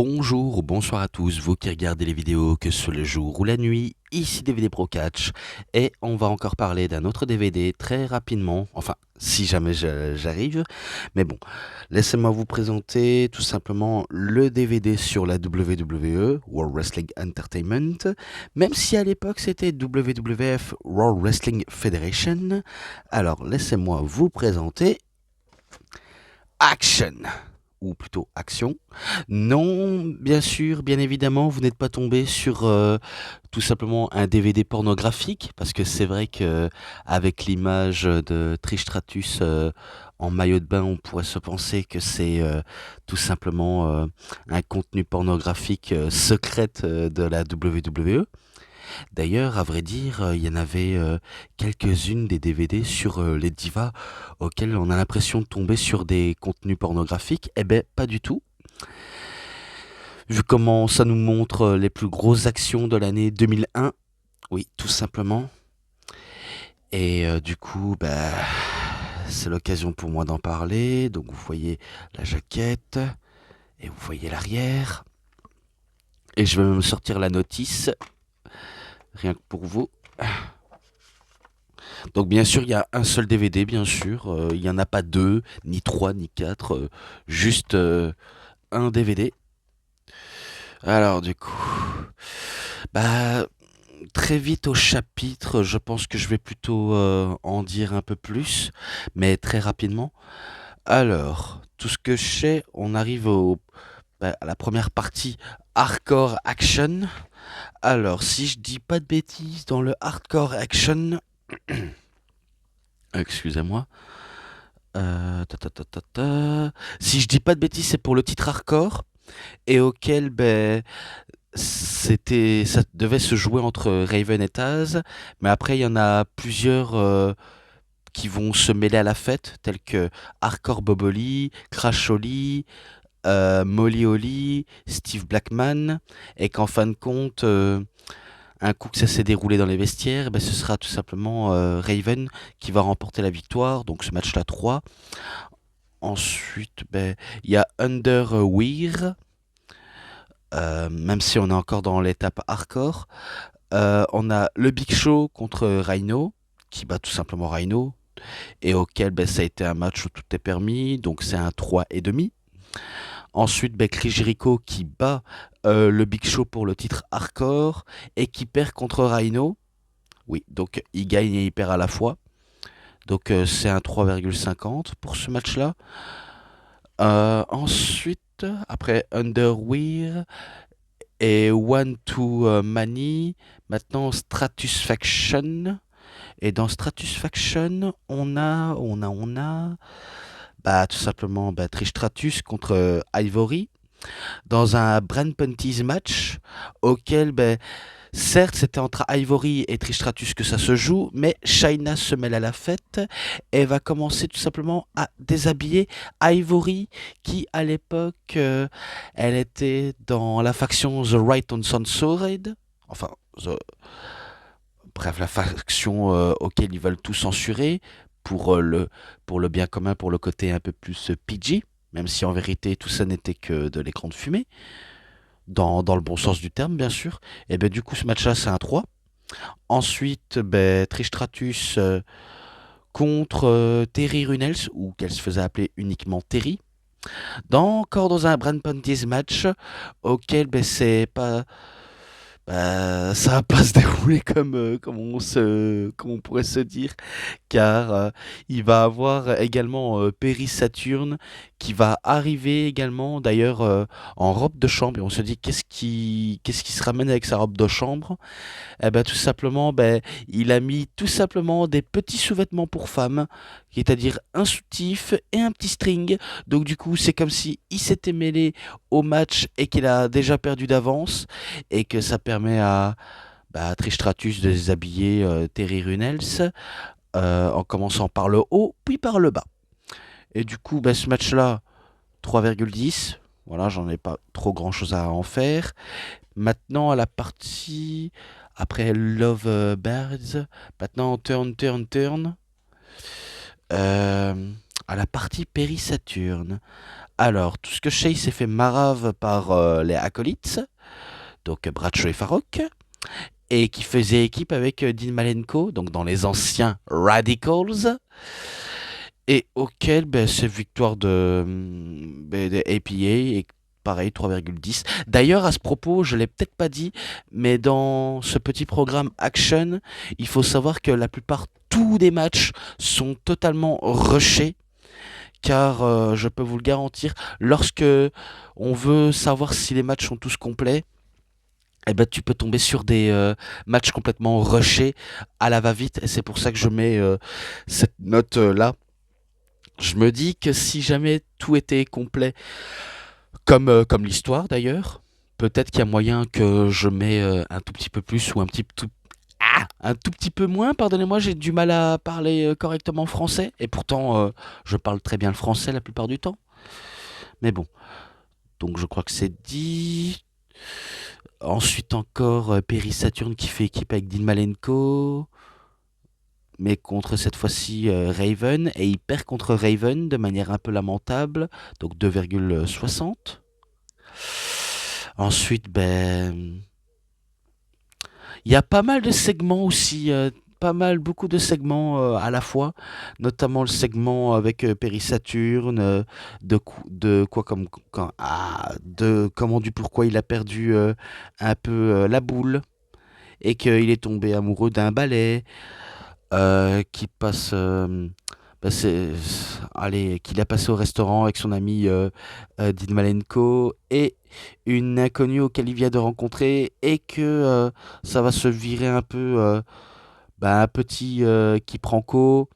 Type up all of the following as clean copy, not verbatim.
Bonjour ou bonsoir à tous, vous qui regardez les vidéos, que ce soit le jour ou la nuit, ici DVD Pro Catch, et on va encore parler d'un autre DVD très rapidement, enfin, si jamais j'arrive, mais bon, laissez-moi vous présenter tout simplement le DVD sur la WWE, World Wrestling Entertainment, même si à l'époque c'était WWF, World Wrestling Federation, alors laissez-moi vous présenter Action, ou plutôt Action. Non, bien sûr, bien évidemment, vous n'êtes pas tombé sur tout simplement un DVD pornographique, parce que c'est vrai que avec l'image de Trish Stratus en maillot de bain, on pourrait se penser que c'est tout simplement un contenu pornographique secrète de la WWE. D'ailleurs, à vrai dire, il y en avait quelques-unes des DVD sur les divas auxquelles on a l'impression de tomber sur des contenus pornographiques. Eh ben, pas du tout. Vu comment ça nous montre les plus grosses actions de l'année 2001, oui, tout simplement. Et du coup, bah, c'est l'occasion pour moi d'en parler. Donc vous voyez la jaquette et vous voyez l'arrière. Et je vais même sortir la notice, rien que pour vous. Donc bien sûr, il y a un seul DVD, bien sûr. Il n'y en a pas deux, ni trois, ni quatre. Juste un DVD. Alors du coup, bah très vite au chapitre, je pense que je vais plutôt en dire un peu plus, mais très rapidement. Alors, tout ce que je sais, on arrive à la première partie Hardcore Action. Alors, si je dis pas de bêtises, dans le Hardcore Action, excusez-moi, si je dis pas de bêtises, c'est pour le titre Hardcore, et auquel, ben, ça devait se jouer entre Raven et Taz, mais après il y en a plusieurs qui vont se mêler à la fête, tels que Hardcore Boboli, Crash Holly, Molly Holly, Steve Blackman, et qu'en fin de compte, un coup que ça s'est déroulé dans les vestiaires, ben, ce sera tout simplement Raven qui va remporter la victoire, donc ce match-là 3. Ensuite, ben, il y a Underwear, même si on est encore dans l'étape hardcore. On a le Big Show contre Rhino, qui bat tout simplement Rhino, et auquel ben, ça a été un match où tout est permis, donc c'est un 3,5. Ensuite, ben, Chris Jericho qui bat le Big Show pour le titre hardcore, et qui perd contre Rhino. Oui, donc il gagne et il perd à la fois. Donc c'est un 3,50 pour ce match-là. Ensuite, après Underwear et One to Mani, maintenant Stratusfaction. Et dans Stratusfaction, on a, bah, tout simplement bah, Trish Stratus contre Ivory dans un Brand Panties match auquel, bah, certes, c'était entre Ivory et Trish Stratus que ça se joue, mais Shayna se mêle à la fête et va commencer tout simplement à déshabiller Ivory, qui à l'époque, elle était dans la faction The Right on Censored, enfin, bref, la faction auquel ils veulent tout censurer pour le bien commun, pour le côté un peu plus PG, même si en vérité tout ça n'était que de l'écran de fumée, dans le bon sens du terme bien sûr. Et ben du coup ce match-là c'est un 3. Ensuite, ben, Trish Stratus contre Terry Runnels, ou qu'elle se faisait appeler uniquement Terry, encore dans un Brand Panties match auquel ben, c'est pas ça va pas se dérouler comme on pourrait se dire, car il va avoir également Perry Saturn qui va arriver également d'ailleurs en robe de chambre, et on se dit qu'est-ce qui se ramène avec sa robe de chambre. Eh ben tout simplement, ben il a mis tout simplement des petits sous-vêtements pour femmes, c'est-à-dire un soutif et un petit string. Donc du coup c'est comme si il s'était mêlé au match et qu'il a déjà perdu d'avance, et que ça permet à Trish Stratus de déshabiller Terry Runnels, en commençant par le haut, puis par le bas. Et du coup, ce match-là, 3,10. Voilà, j'en ai pas trop grand-chose à en faire. Maintenant, à la partie... Après Love Birds, maintenant Turn, Turn, Turn. À la partie Perry Saturn. Alors, tout ce que je sais, il s'est fait marave par les acolytes, donc Bradshaw et Farrokh, et qui faisait équipe avec Dean Malenko, donc dans les anciens Radicals, et auquel c'est victoire de APA, et pareil, 3,10. D'ailleurs, à ce propos, je l'ai peut-être pas dit, mais dans ce petit programme Action, il faut savoir que la plupart tous les matchs sont totalement rushés, car je peux vous le garantir, lorsque on veut savoir si les matchs sont tous complets, eh ben, tu peux tomber sur des matchs complètement rushés à la va-vite, et c'est pour ça que je mets cette note-là. Je me dis que si jamais tout était complet, comme l'histoire d'ailleurs, peut-être qu'il y a moyen que je mets un tout petit peu plus ou un tout petit peu moins. Pardonnez-moi, j'ai du mal à parler correctement français, et pourtant je parle très bien le français la plupart du temps. Mais bon, donc je crois que c'est dit. Ensuite encore Perry Saturn qui fait équipe avec Dean Malenko, mais contre cette fois-ci Raven, et il perd contre Raven de manière un peu lamentable, donc 2,60. Ensuite, il y a pas mal de segments aussi, beaucoup de segments à la fois, notamment le segment avec Perry Saturn, de quoi comme de comment du pourquoi il a perdu un peu la boule, et qu'il est tombé amoureux d'un ballet, qui passe, allez, qu'il a passé au restaurant avec son ami Dean Malenko, et une inconnue auquel il vient de rencontrer, et que ça va se virer un peu, un petit qui prend co,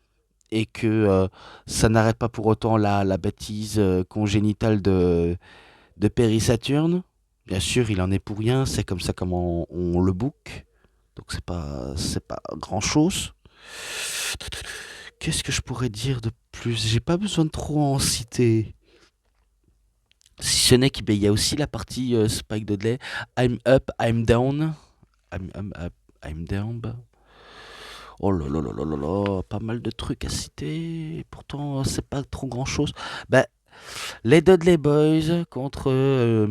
et que ça n'arrête pas pour autant la bêtise congénitale de Perry Saturn. Bien sûr, il en est pour rien, c'est comme ça comment on le book. Donc c'est pas grand chose. Qu'est-ce que je pourrais dire de plus? J'ai pas besoin de trop en citer. Si ce n'est qu'il y a aussi la partie Spike Dudley. I'm up, I'm down. I'm up, I'm down. Oh là là là là là là, pas mal de trucs à citer. Pourtant, c'est pas trop grand chose. Bah, les Dudley Boys contre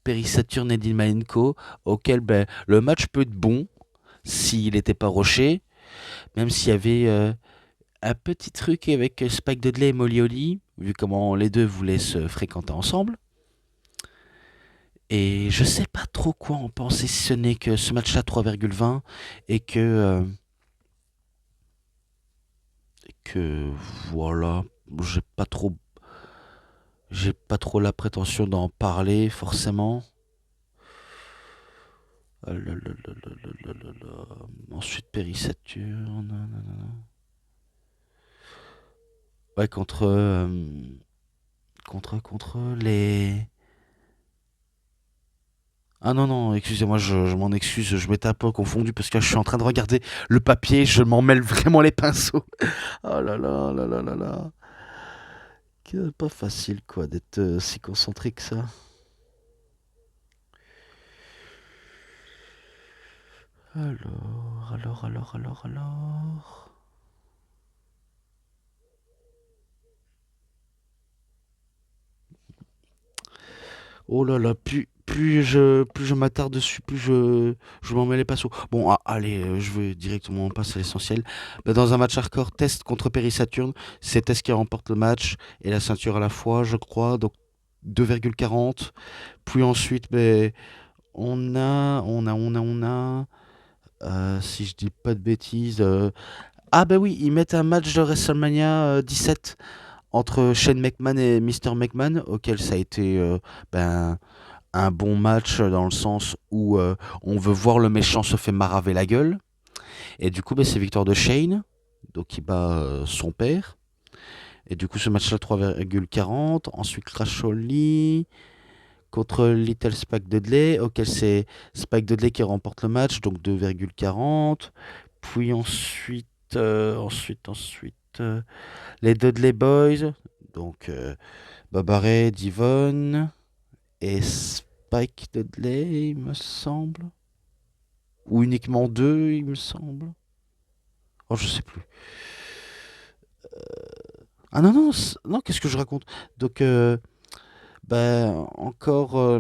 Perry Saturn et Dean Malenko, auquel le match peut être bon s'il n'était pas rushé, même s'il y avait un petit truc avec Spike Dudley et Molly Holly, vu comment les deux voulaient se fréquenter ensemble. Et je sais pas trop quoi en penser, si ce n'est que ce match-là 3,20, et que voilà, j'ai pas trop j'ai pas trop la prétention d'en parler forcément. Là, là, là, là, là, là, là, là. Ensuite Perry Saturn, nanana. Ouais, contre les. Ah non, non, excusez-moi, je m'en excuse, je m'étais un peu confondu parce que là, je suis en train de regarder le papier, je m'en mêle vraiment les pinceaux. Oh là là là là là là. Pas facile quoi d'être si concentré que ça. Alors. Oh là là, plus je m'attarde dessus, plus je m'en mêle les pinceaux. Bon, allez, je vais directement passer à l'essentiel. Dans un match hardcore, Test contre Perry Saturn, c'est Test qui remporte le match et la ceinture à la fois, je crois. Donc 2,40. Puis ensuite, si je dis pas de bêtises. Ah, bah oui, ils mettent un match de WrestleMania 17 entre Shane McMahon et Mr. McMahon, auquel ça a été ben, un bon match dans le sens où on veut voir le méchant se fait maraver la gueule. Et du coup, c'est victoire de Shane, donc il bat son père. Et du coup, ce match-là, 3,40. Ensuite, Crash Holly contre Little Spike Dudley, auquel c'est Spike Dudley qui remporte le match, donc 2,40. Puis ensuite, les Dudley Boys, donc Bubba Ray, Devon et Spike Dudley, il me semble. Ou uniquement deux, il me semble. Oh, je sais plus. Ah non, non, non, qu'est-ce que je raconte? Donc, Encore,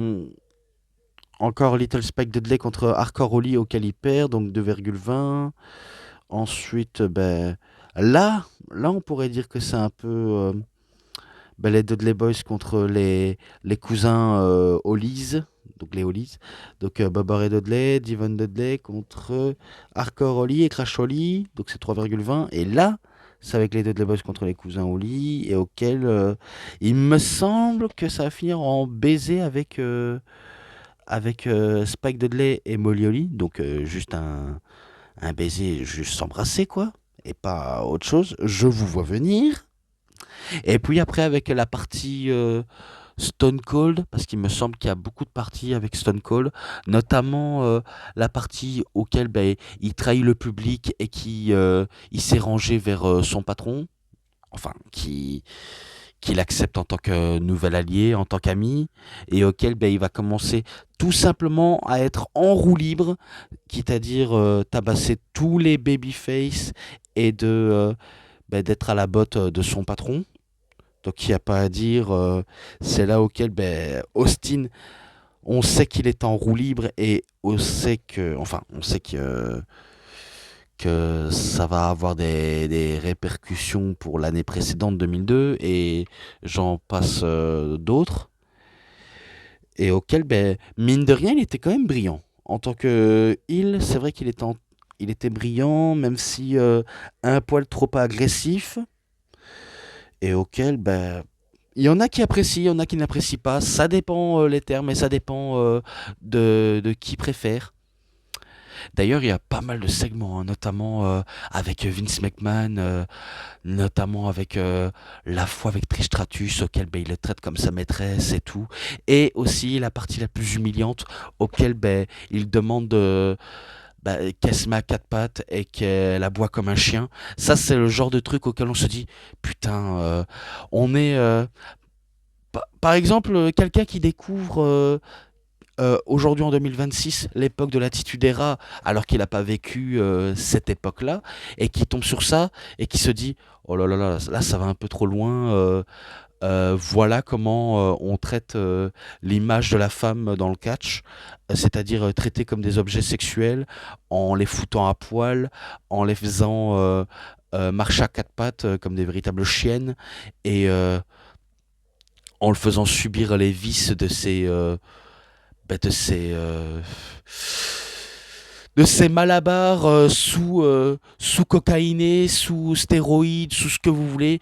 encore Little Spike Dudley contre Hardcore Holly auquel il perd, donc 2,20. Ensuite, là, là, on pourrait dire que c'est un peu les Dudley Boys contre les cousins Hollies, donc les Hollies. Donc Bobber et Dudley, Devon Dudley contre Hardcore Holly et Crash Holly, donc c'est 3,20. Et là, c'est avec les Dudley Boys contre les cousins Holly, et auquel il me semble que ça va finir en baiser avec Spike Dudley et Molly Holly, donc juste un baiser, juste s'embrasser, quoi, et pas autre chose. Je vous vois venir. Et puis après, avec la partie Stone Cold, parce qu'il me semble qu'il y a beaucoup de parties avec Stone Cold, notamment la partie auquel il trahit le public et qui il s'est rangé vers son patron, enfin, qui l'accepte en tant que nouvel allié, en tant qu'ami, et auquel il va commencer tout simplement à être en roue libre, quitte à dire tabasser tous les babyface et d'être à la botte de son patron. Donc il n'y a pas à dire, c'est là auquel Austin, on sait qu'il est en roue libre et on sait que ça va avoir des répercussions pour l'année précédente 2002 et j'en passe d'autres et auquel mine de rien il était quand même brillant en tant que heel. C'est vrai il était brillant même si un poil trop agressif et auquel il y en a qui apprécient, il y en a qui n'apprécient pas. Ça dépend les termes et ça dépend de qui préfère. D'ailleurs, il y a pas mal de segments, hein, notamment avec Vince McMahon, notamment avec la fois avec Trish Stratus, auquel il le traite comme sa maîtresse et tout. Et aussi la partie la plus humiliante, auquel il demande qu'elle se met à quatre pattes et qu'elle aboie comme un chien. Ça, c'est le genre de truc auquel on se dit, putain, on est... par exemple, quelqu'un qui découvre aujourd'hui en 2026 l'époque de l'Attitude Era alors qu'il n'a pas vécu cette époque-là et qui tombe sur ça et qui se dit oh là là là, là ça va un peu trop loin. Voilà comment on traite l'image de la femme dans le catch, c'est-à-dire traiter comme des objets sexuels en les foutant à poil, en les faisant marcher à quatre pattes comme des véritables chiennes et en le faisant subir les vices de ces malabars sous cocaïnés, sous stéroïdes, sous ce que vous voulez,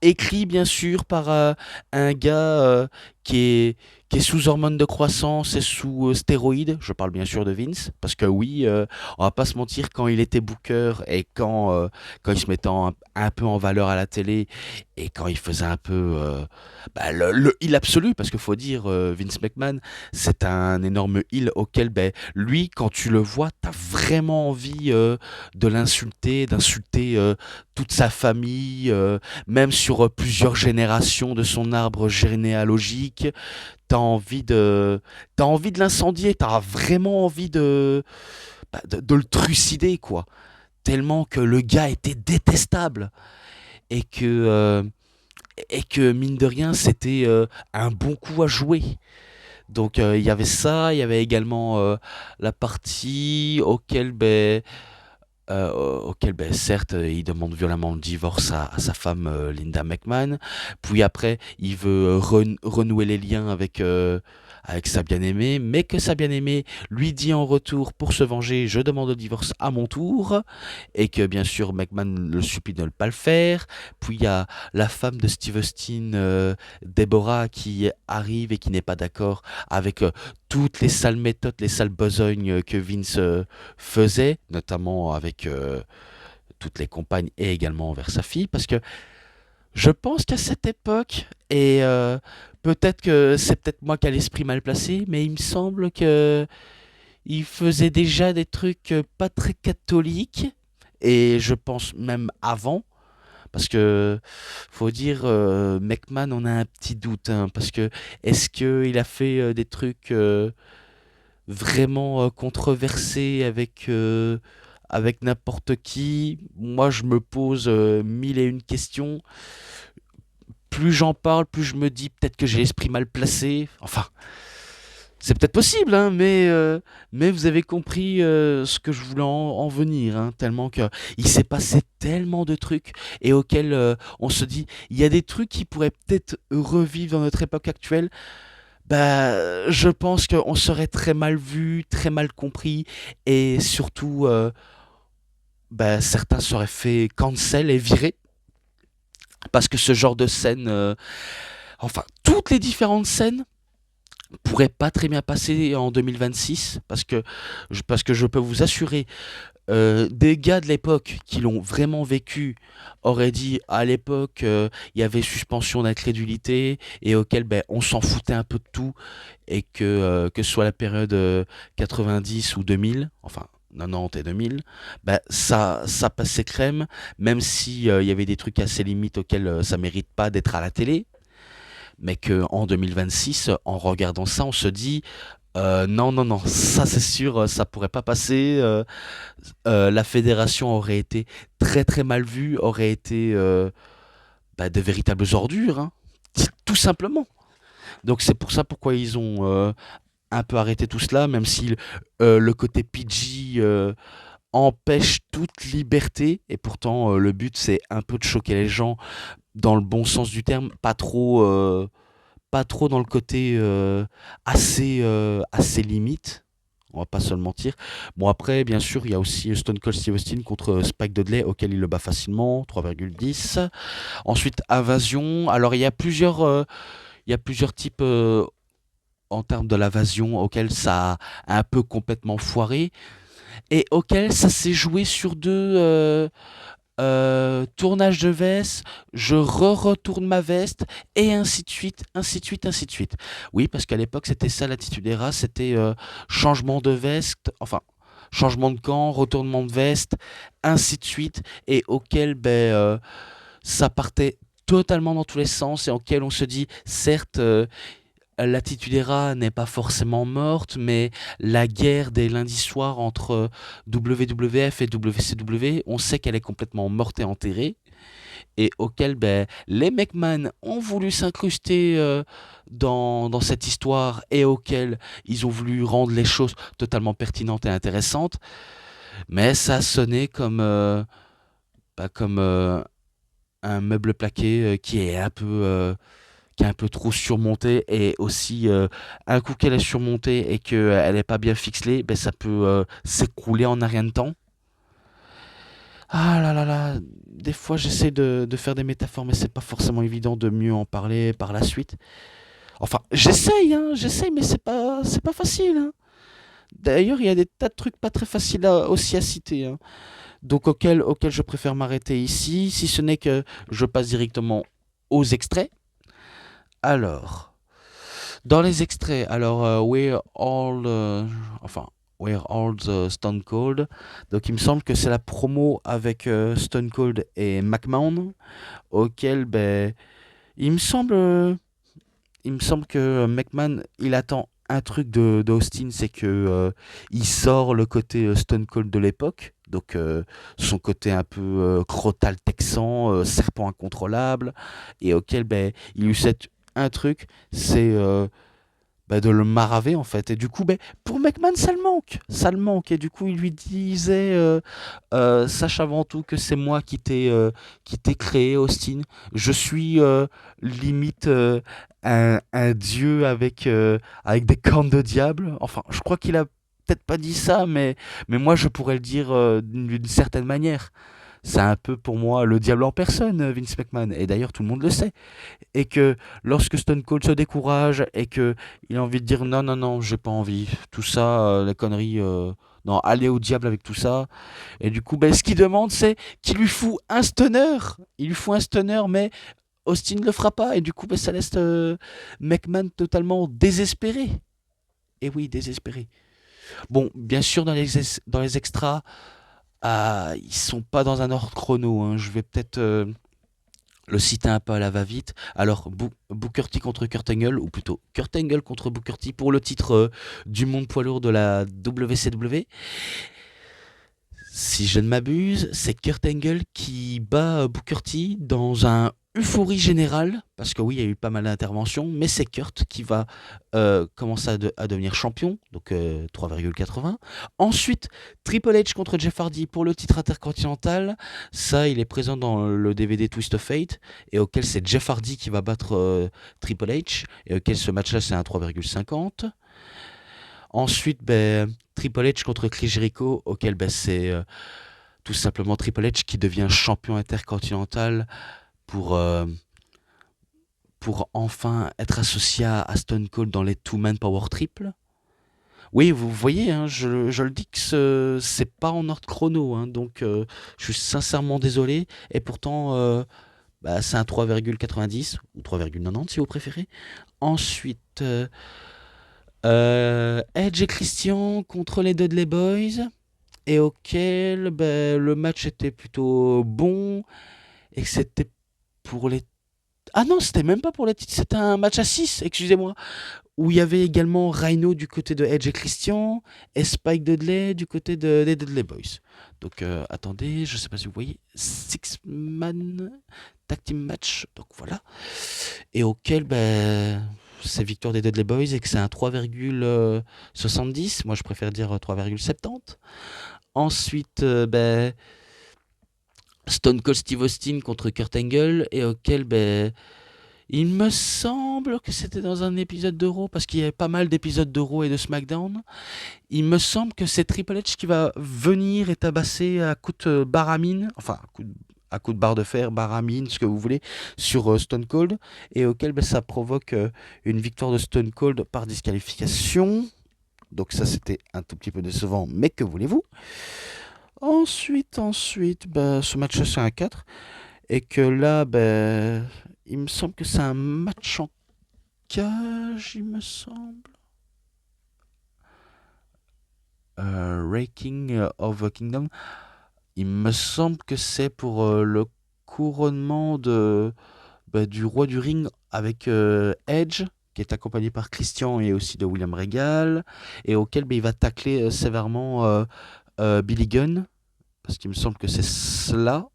écrit bien sûr par un gars qui est qui est sous hormones de croissance et sous stéroïdes. Je parle bien sûr de Vince, parce que oui, on va pas se mentir, quand il était booker et quand il se mettait un peu en valeur à la télé et quand il faisait un peu le heel absolu, parce qu'il faut dire, Vince McMahon, c'est un énorme heel auquel, lui, quand tu le vois, t'as vraiment envie de l'insulter, d'insulter toute sa famille, même sur plusieurs générations de son arbre généalogique. T'as envie de l'incendier, t'as vraiment envie de le trucider, quoi. Tellement que le gars était détestable et que, euh, et que mine de rien, c'était un bon coup à jouer. Donc il y avait ça, il y avait également la partie auquel certes, il demande violemment le divorce à sa femme Linda McMahon. Puis après, il veut renouer les liens avec sa bien-aimée, mais que sa bien-aimée lui dit en retour pour se venger, je demande le divorce à mon tour, et que bien sûr McMahon le supplie de ne pas le faire. Puis il y a la femme de Steve Austin, Deborah, qui arrive et qui n'est pas d'accord avec toutes les sales méthodes, les sales besognes que Vince faisait, notamment avec toutes les compagnes et également envers sa fille, parce que je pense qu'à cette époque, et peut-être que c'est peut-être moi qui ai l'esprit mal placé, mais il me semble que il faisait déjà des trucs pas très catholiques, et je pense même avant. Parce que faut dire, McMahon, on a un petit doute, hein, parce que est-ce qu'il a fait des trucs vraiment controversé avec n'importe qui? Moi, je me pose mille et une questions. plus j'en parle, plus je me dis peut-être que j'ai l'esprit mal placé. Enfin, c'est peut-être possible, hein, mais vous avez compris ce que je voulais en venir, hein, tellement que il s'est passé tellement de trucs et auxquels on se dit, il y a des trucs qui pourraient peut-être revivre dans notre époque actuelle. Bah, je pense qu'on serait très mal vu, très mal compris, et surtout, bah, certains seraient fait cancel et virer, parce que ce genre de scène, enfin, toutes les différentes scènes pourraient pas très bien passer en 2026, parce que je peux vous assurer, des gars de l'époque qui l'ont vraiment vécu auraient dit à l'époque il y avait suspension d'incrédulité et auquel ben, on s'en foutait un peu de tout et que ce soit la période 90 ou 2000, enfin 90 et 2000, ben, ça passait crème, même si il y avait des trucs assez limites auxquels ça mérite pas d'être à la télé, mais qu'en 2026, en regardant ça, on se dit non, non, non, ça c'est sûr, ça pourrait pas passer. La fédération aurait été très très mal vue, aurait été bah, de véritables ordures, hein, tout simplement. Donc c'est pour ça pourquoi ils ont un peu arrêté tout cela, même si le côté PG empêche toute liberté, et pourtant le but c'est un peu de choquer les gens dans le bon sens du terme, pas trop dans le côté assez limite. On va pas se le mentir. Bon, après, bien sûr, il y a aussi Stone Cold Steve Austin contre Spike Dudley, auquel il le bat facilement, 3,10. Ensuite, Invasion. Alors, il y a plusieurs types en termes de l'invasion auxquels ça a un peu complètement foiré et auquel ça s'est joué sur deux tournage de veste, je retourne ma veste, et ainsi de suite, ainsi de suite, ainsi de suite. Oui, parce qu'à l'époque, c'était ça l'attitude des races, c'était changement de veste, enfin, changement de camp, retournement de veste, ainsi de suite, et auquel ben, ça partait totalement dans tous les sens, et auquel on se dit, certes, l'attitudera n'est pas forcément morte, mais la guerre des lundis soirs entre WWF et WCW, on sait qu'elle est complètement morte et enterrée, et auquel ben, les McMahon ont voulu s'incruster dans cette histoire, et auquel ils ont voulu rendre les choses totalement pertinentes et intéressantes, mais ça sonnait comme un meuble plaqué qui est un peu trop surmontée, et aussi un coup qu'elle est surmontée et qu'elle n'est pas bien fixée, ben ça peut s'écrouler en un rien de temps. Ah là là là, des fois j'essaie de faire des métaphores, mais c'est pas forcément évident de mieux en parler par la suite. Enfin, j'essaye, mais c'est pas facile, hein. D'ailleurs, il y a des tas de trucs pas très faciles aussi à citer, hein. Donc auquel je préfère m'arrêter ici, si ce n'est que je passe directement aux extraits. Alors, dans les extraits, alors enfin We're All the Stone Cold. Donc il me semble que c'est la promo avec Stone Cold et McMahon, auquel ben il me semble euh, il me semble que McMahon il attend un truc de d'Austin, c'est que il sort le côté Stone Cold de l'époque. Donc son côté un peu crotal texan, serpent incontrôlable, et auquel ben, il lui cède un truc, c'est bah, de le maraver en fait. Et du coup, bah, pour McMahon, ça le manque. Et du coup, il lui disait, sache avant tout que c'est moi qui t'ai créé, Austin. Je suis limite un dieu avec des cornes de diable. Enfin, je crois qu'il a peut-être pas dit ça, mais moi, je pourrais le dire d'une certaine manière. C'est un peu pour moi le diable en personne, Vince McMahon. Et d'ailleurs, tout le monde le sait, et que lorsque Stone Cold se décourage et que il a envie de dire non, non, non, j'ai pas envie, tout ça, la connerie, non, allez au diable avec tout ça. Et du coup, ben, ce qu'il demande, c'est qu'il lui fout un stunner. Il lui fout un stunner, mais Austin ne le fera pas, et du coup, ben, ça laisse McMahon totalement désespéré. Et oui, désespéré. Bon, bien sûr, dans les extras, ils sont pas dans un ordre chrono, hein. Je vais peut-être le citer un peu à la va-vite. Alors, Booker T contre Kurt Angle, ou plutôt Kurt Angle contre Booker T pour le titre du monde poids lourd de la WCW. Si je ne m'abuse, c'est Kurt Angle qui bat Booker T dans un euphorie générale, parce que oui, il y a eu pas mal d'interventions, mais c'est Kurt qui va commencer à devenir champion, donc 3,80. Ensuite, Triple H contre Jeff Hardy pour le titre intercontinental. Ça, il est présent dans le DVD Twist of Fate, et auquel c'est Jeff Hardy qui va battre Triple H, et auquel ce match-là, c'est un 3,50. Ensuite, Triple H contre Chris Jericho, auquel c'est tout simplement Triple H qui devient champion intercontinental pour, euh, pour enfin être associé à Stone Cold dans les Two-Man Power Triple. Oui, vous voyez, hein, je le dis que c'est pas en ordre chrono, hein, donc je suis sincèrement désolé. Et pourtant, c'est un 3,90 ou 3,90 si vous préférez. Ensuite, Edge et Christian contre les Dudley Boys, et auquel le match était plutôt bon, et que c'était pour les... Ah non, c'était même pas pour les titres, c'était un match à 6, excusez-moi, où il y avait également Rhino du côté de Edge et Christian, et Spike Dudley du côté des Dudley Boys. Donc attendez, je sais pas si vous voyez, Six-Man Tag Team Match, donc voilà, et auquel c'est victoire des Dudley Boys et que c'est un 3,70, moi je préfère dire 3,70. Ensuite, Stone Cold Steve Austin contre Kurt Angle, et auquel il me semble que c'était dans un épisode de Raw, parce qu'il y avait pas mal d'épisodes de Raw et de SmackDown. Il me semble que c'est Triple H qui va venir et tabasser à coups de baramine, enfin à coups de barre de fer, baramine, ce que vous voulez, sur Stone Cold, et auquel ça provoque une victoire de Stone Cold par disqualification. Donc ça, c'était un tout petit peu décevant, mais que voulez-vous? Ensuite, ce match-là, c'est un 4. Et que là, il me semble que c'est un match en cage, il me semble. Raking of the Kingdom. Il me semble que c'est pour le couronnement du roi du ring avec Edge, qui est accompagné par Christian et aussi de William Regal, et auquel il va tacler sévèrement Billy Gunn, parce qu'il me semble que c'est cela.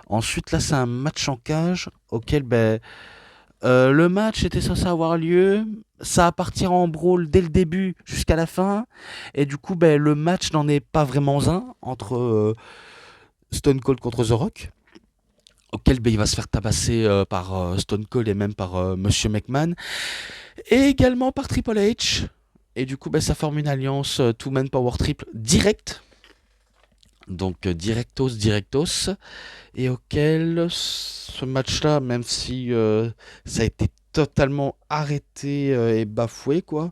Ensuite, là, c'est un match en cage auquel le match était censé avoir lieu. Ça va partir en brawl dès le début jusqu'à la fin. Et du coup, le match n'en est pas vraiment un entre Stone Cold contre The Rock, auquel il va se faire tabasser par Stone Cold et même par Monsieur McMahon, et également par Triple H. Et du coup, ça forme une alliance Two-Man Power Triple direct. Donc directos, et auquel ce match-là, même si ça a été totalement arrêté et bafoué, quoi.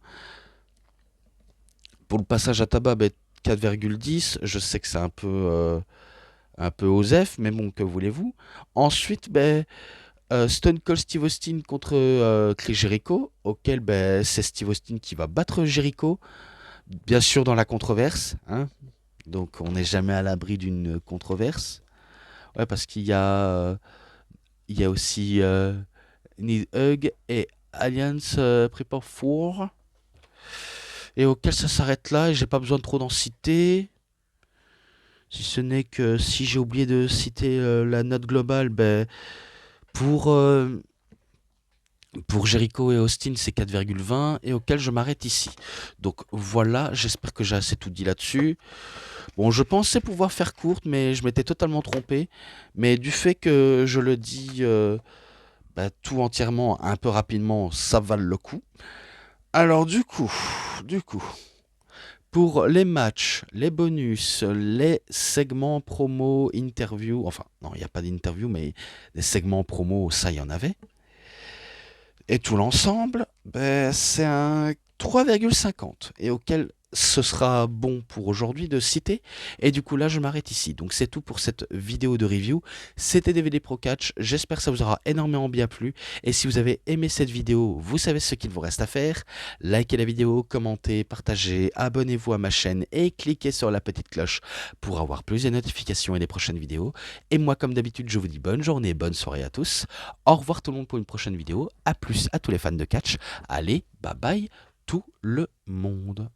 Pour le passage à tabac, 4,10, je sais que c'est un peu osef, mais bon, que voulez-vous. Ensuite, Stone Cold Steve Austin contre Chris Jericho, auquel c'est Steve Austin qui va battre Jericho, bien sûr dans la controverse, hein. Donc on n'est jamais à l'abri d'une controverse. Ouais, parce il y a aussi Need Hug et Alliance Prepare for, et auquel ça s'arrête là, et j'ai pas besoin de trop d'en citer. Si ce n'est que si j'ai oublié de citer la note globale, pour, euh, pour Jericho et Austin, c'est 4,20, et auquel je m'arrête ici. Donc voilà, j'espère que j'ai assez tout dit là-dessus. Bon, je pensais pouvoir faire courte, mais je m'étais totalement trompé. Mais du fait que je le dis tout entièrement, un peu rapidement, ça vale le coup. Alors du coup, pour les matchs, les bonus, les segments promo, interview, enfin non, il n'y a pas d'interview, mais les segments promo, ça il y en avait. Et tout l'ensemble, c'est un 3,50, et auquel ce sera bon pour aujourd'hui de citer. Et du coup là je m'arrête ici. Donc c'est tout pour cette vidéo de review. C'était DVD Pro Catch, j'espère que ça vous aura énormément bien plu. Et si vous avez aimé cette vidéo, vous savez ce qu'il vous reste à faire. Likez la vidéo, commentez, partagez, abonnez-vous à ma chaîne et cliquez sur la petite cloche pour avoir plus de notifications et des prochaines vidéos. Et moi comme d'habitude je vous dis bonne journée, bonne soirée à tous. Au revoir tout le monde pour une prochaine vidéo. A plus à tous les fans de catch. Allez, bye bye tout le monde.